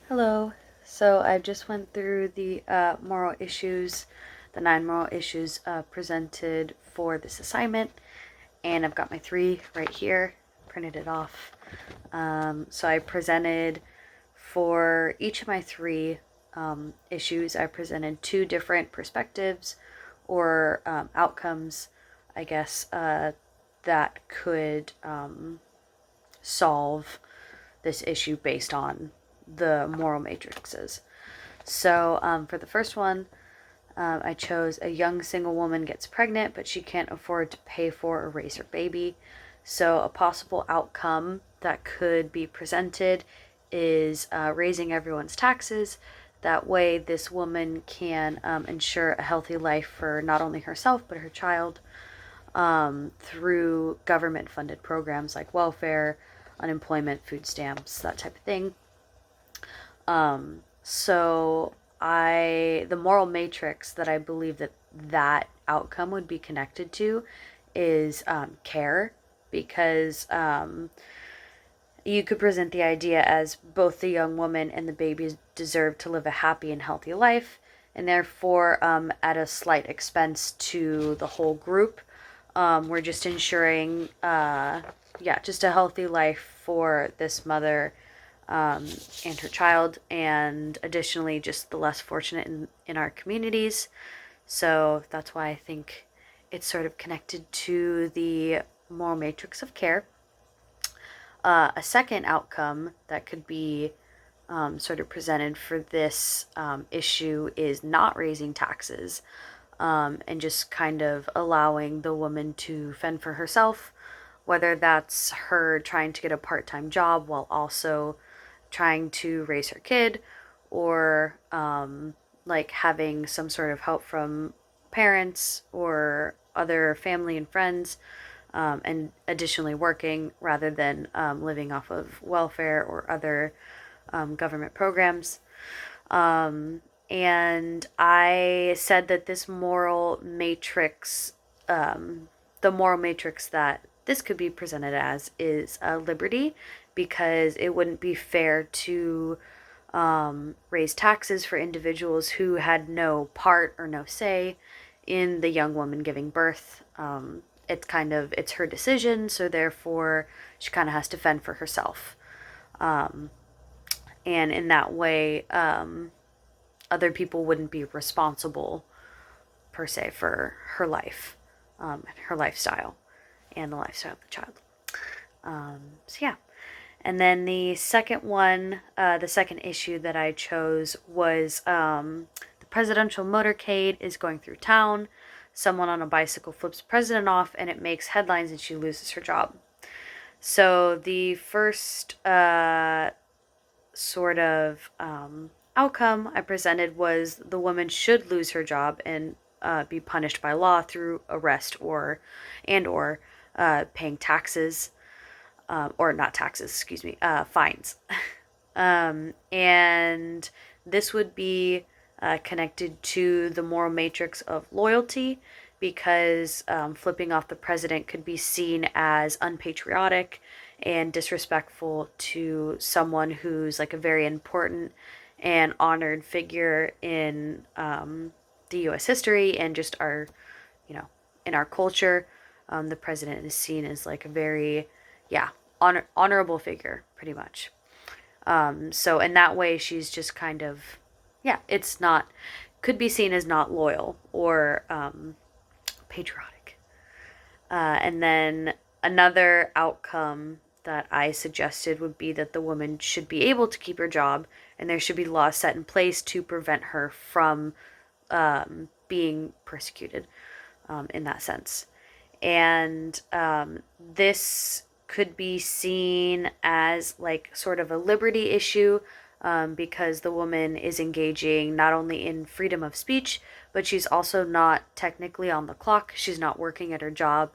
Hello. So I just went through the moral issues, the 9 moral issues presented for this assignment, and I've got my 3 right here, printed it off. So I presented for each of my 3 issues, I presented 2 different perspectives or outcomes, I guess, that could solve this issue based on the moral matrices. So for the first one, I chose a young single woman gets pregnant, but she can't afford to pay for or raise her baby. So a possible outcome that could be presented is raising everyone's taxes. That way, this woman can ensure a healthy life for not only herself but her child through government funded programs like welfare, unemployment, food stamps, that type of thing. So the moral matrix that I believe that outcome would be connected to is care, because you could present the idea as both the young woman and the baby deserve to live a happy and healthy life, and therefore, at a slight expense to the whole group, we're just ensuring, just a healthy life for this mother and her child, and additionally, just the less fortunate in our communities. So that's why I think it's sort of connected to the moral matrix of care. A second outcome that could be sort of presented for this issue is not raising taxes, and just kind of allowing the woman to fend for herself, whether that's her trying to get a part time job while also trying to raise her kid, or like having some sort of help from parents or other family and friends, and additionally working rather than living off of welfare or other government programs. And I said that this moral matrix, the moral matrix that this could be presented as, is liberty, because it wouldn't be fair to raise taxes for individuals who had no part or no say in the young woman giving birth. It's her decision, so therefore she kind of has to fend for herself. And in that way, other people wouldn't be responsible per se for her life, her lifestyle, and the lifestyle of the child. So yeah. And then the second one, the second issue that I chose was the presidential motorcade is going through town. Someone on a bicycle flips the president off, and it makes headlines, and she loses her job. So the first sort of outcome I presented was the woman should lose her job and be punished by law through arrest or paying taxes, or not taxes, excuse me, fines. And this would be connected to the moral matrix of loyalty, because flipping off the president could be seen as unpatriotic and disrespectful to someone who's like a very important and honored figure in the U.S. history and just our, in our culture. The president is seen as like a very, honorable figure, pretty much. So in that way, she's just kind of, it's not, could be seen as not loyal or patriotic. And then another outcome that I suggested would be that the woman should be able to keep her job, and there should be laws set in place to prevent her from being persecuted in that sense. And this could be seen as like sort of a liberty issue, because the woman is engaging not only in freedom of speech, but she's also not technically on the clock. She's not working at her job.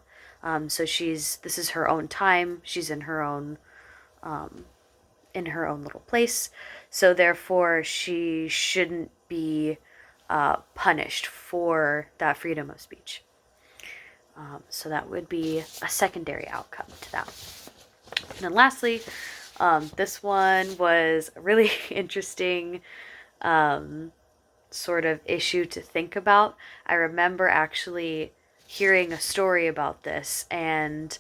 So this is her own time. She's in her own little place. So therefore, she shouldn't be punished for that freedom of speech. So that would be a secondary outcome to that. And then lastly, This one was a really interesting um, sort of issue to think about. I remember actually hearing a story about this and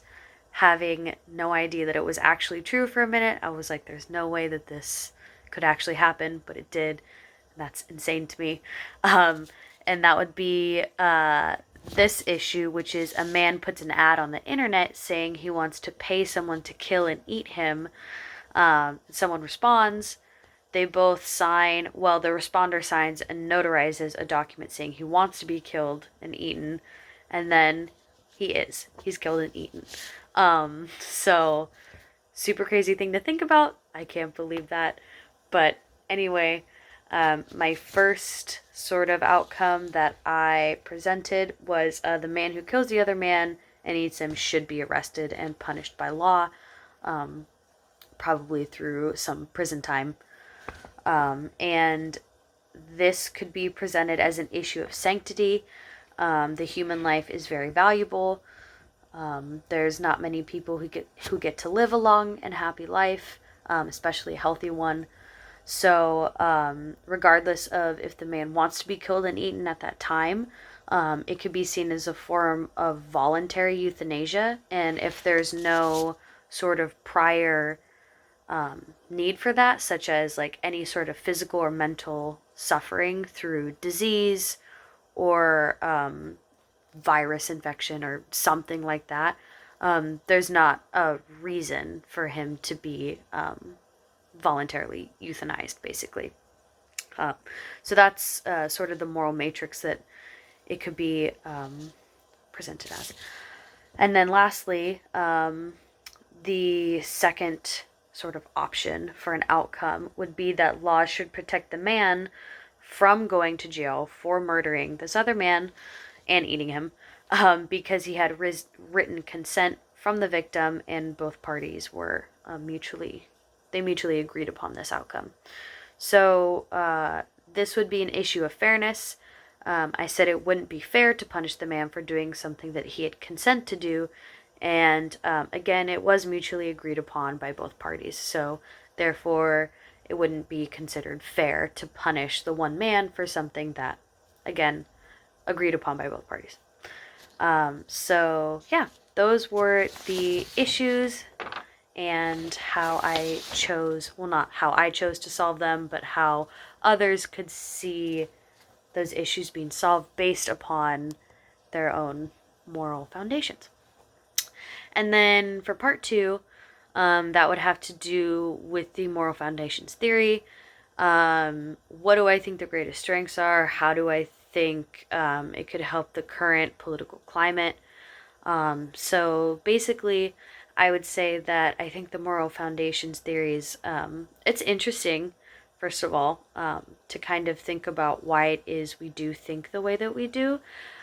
having no idea that it was actually true for a minute. I was like, there's no way that this could actually happen, but it did. That's insane to me. Um, and that would be this issue, which is a man puts an ad on the internet saying he wants to pay someone to kill and eat him. Someone responds. They both sign, well, the responder signs and notarizes a document saying he wants to be killed and eaten. And then he is. He's killed and eaten. So, super crazy thing to think about. I can't believe that. But anyway, my first sort of outcome that I presented was the man who kills the other man and eats him should be arrested and punished by law, probably through some prison time. And this could be presented as an issue of sanctity. The human life is very valuable. There's not many people who get to live a long and happy life, especially a healthy one. So, regardless of if the man wants to be killed and eaten at that time, it could be seen as a form of voluntary euthanasia. And if there's no sort of prior need for that, such as like any sort of physical or mental suffering through disease or virus infection or something like that, there's not a reason for him to be voluntarily euthanized, basically. So that's sort of the moral matrix that it could be presented as. And then lastly, the second sort of option for an outcome would be that laws should protect the man from going to jail for murdering this other man and eating him, because he had written consent from the victim and both parties were mutually agreed upon this outcome. So this would be an issue of fairness. I said it wouldn't be fair to punish the man for doing something that he had consent to do. And again, it was mutually agreed upon by both parties. So therefore, it wouldn't be considered fair to punish the one man for something that, again, agreed upon by both parties. So yeah, those were the issues and how I chose, well, not how I chose to solve them, but how others could see those issues being solved based upon their own moral foundations. And then for part two, that would have to do with the moral foundations theory. What do I think the greatest strengths are? How do I think it could help the current political climate? So basically, I would say that I think the moral foundations theories, it's interesting, first of all, to kind of think about why it is we do think the way that we do.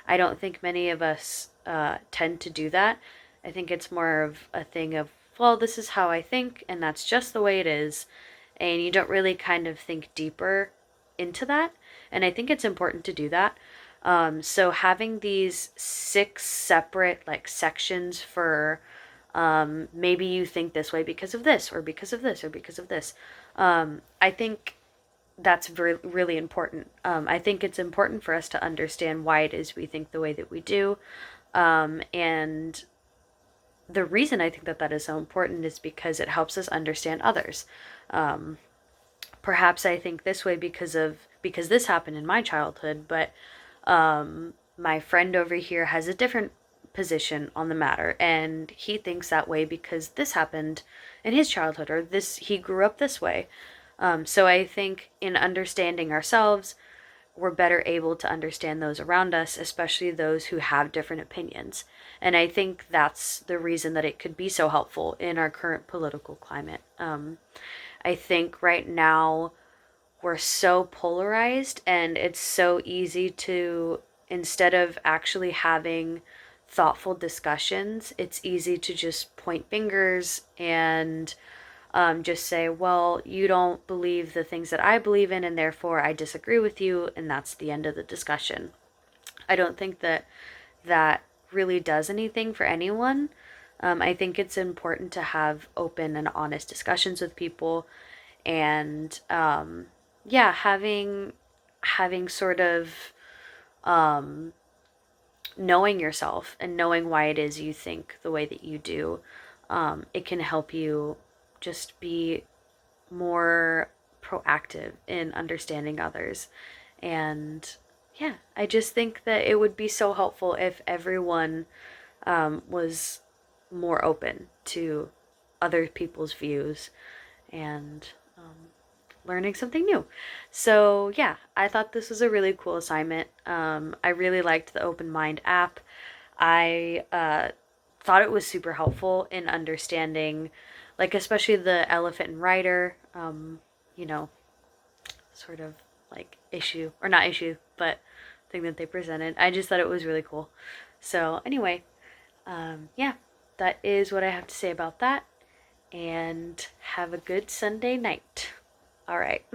I don't think many of us tend to do that. I think it's more of a thing of, well, this is how I think, and that's just the way it is. And you don't really kind of think deeper into that. And I think it's important to do that. So having these 6 separate like sections for maybe you think this way because of this, or because of this, or because of this. I think that's really important. I think it's important for us to understand why it is we think the way that we do. And the reason I think that that is so important is because it helps us understand others. Perhaps I think this way because this happened in my childhood, but my friend over here has a different position on the matter, and he thinks that way because this happened in his childhood, or he grew up this way. So I think in understanding ourselves, we're better able to understand those around us, especially those who have different opinions. And I think that's the reason that it could be so helpful in our current political climate. I think right now we're so polarized, and it's so easy to, instead of actually having thoughtful discussions, it's easy to just point fingers and just say, well, you don't believe the things that I believe in, and therefore I disagree with you, and that's the end of the discussion. I don't think that that really does anything for anyone. I think it's important to have open and honest discussions with people, and yeah, having sort of um, knowing yourself and knowing why it is you think the way that you do, it can help you just be more proactive in understanding others. And yeah, I just think that it would be so helpful if everyone was more open to other people's views and learning something new. So, yeah, I thought this was a really cool assignment. I really liked the Open Mind app. I thought it was super helpful in understanding, like, especially the elephant and rider, you know, sort of like issue, or not issue, but thing that they presented. I just thought it was really cool. So, anyway, yeah, that is what I have to say about that. And have a good Sunday night. All right.